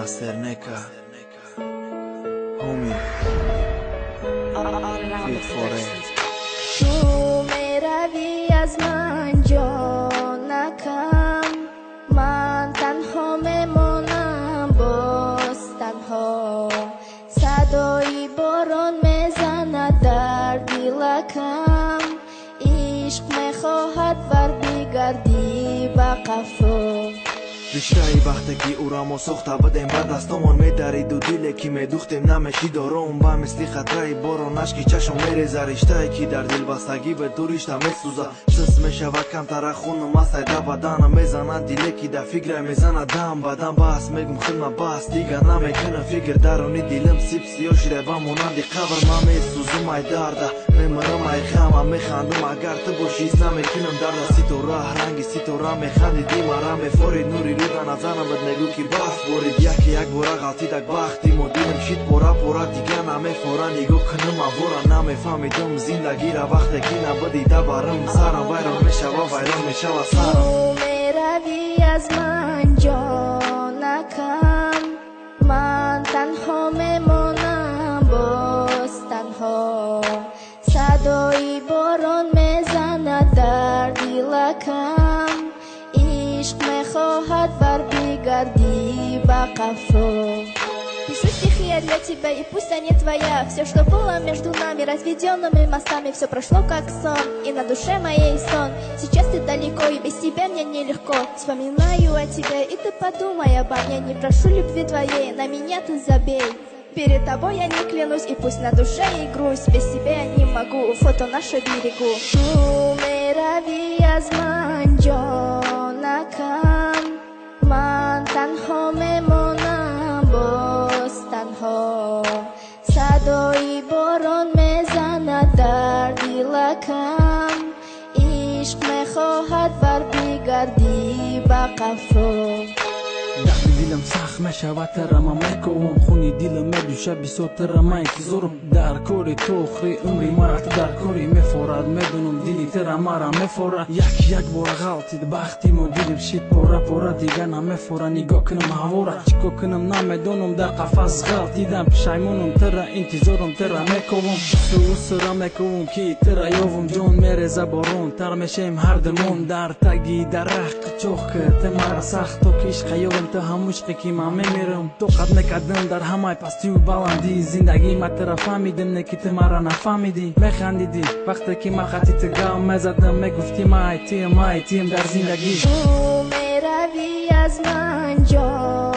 Master Neka Homie Fit Forever تو میروی از من جانکم، من تنها میمانم باز تنها. صدای باران میزند در دلکم، عشق میخواهد بر بگردی به قفا. بیشتری وقتی که او را ما سخته بدیم به دستمون میدرید و دیلی که میدوختیم نمیشی دارم با مثلی خطره بارانش که چشم میریزه. رشته که در دل بستگی به دوریشته میسوزه، سس میشود کمتر خونم مسیده بدنم میزنه دیلی که در فکر میزنه دم بدم. بس میگم خدمه بس دیگه نمیکنم فکر درونی دلم سیب سیاه شده و مانندی قبر. من میسوزم ای درده میمرم ای غمم میخندم اگر تو باشی نمیکنم درد. سی تو راه رنگی سی تو راه میخندیدی مرا میفورید نوری به نظرم بد نگو که بخت بورید یکی یک بورا غلطیدک بختی مدیرم شید پورا پورا دیگه نمیفورا نگو کنم ابورا نمیفهمیدم زندگی را وقتی که نبدیده برم سرم ویران میشه و ویران میشه و سرم. تو میروی از من جانکم، من تنها میمانم باز تنها. صدای باران میزند در دلکم، عشق میخواهد بر بگردی به قفا. Пишу стихи я для тебя, и пусть они твоя. Все, что было между нами, разведенными мостами, все прошло как сон, и на душе моей сон. Сейчас ты далеко, и без тебя мне нелегко. Вспоминаю о тебе, и ты подумай обо мне. Не прошу любви твоей, на меня ты забей. Перед тобой я не клянусь, и пусть на душе и грусть. Без тебя я не могу, фото наше берегу. Tu میروی از من جانکم، من تنها میمانم باز تنها. صدای باران میزند در دلکم، عشق میخواهد بر بگردی به قفا. دلم سخت میشود ترم میکنم، خونی دلم میدوشه بیسوتر میتزورم. در کاری تو خری عمری مرا تو در کاری میفورد، میدونم دلی تر مرا میفورد. یک بار غلطید بختیم و دلم شید پورا پورا دیگه نمیفوره. نگاه کنم هوارا چیکو کنم نمیدونم، در قفس غلطیدم پشیمونم تر انتظارم تر میکنم. سر میکنم که تر یاوم جون میریزه بارون تر میشیم هر دمون. در تگی در رخ چوخ که مرا سخت و کش خیابم تو هموش که من میمیرم. تو قد میکردم در همه پستی و بلندی، زندگی ما تر فهمیدم نه که تو مرا نفهمیدی. میخندیدی وقتی که من خطی تو گام میزدم، میگفتی ما ایتیم در زندگی. تو میروی از من جان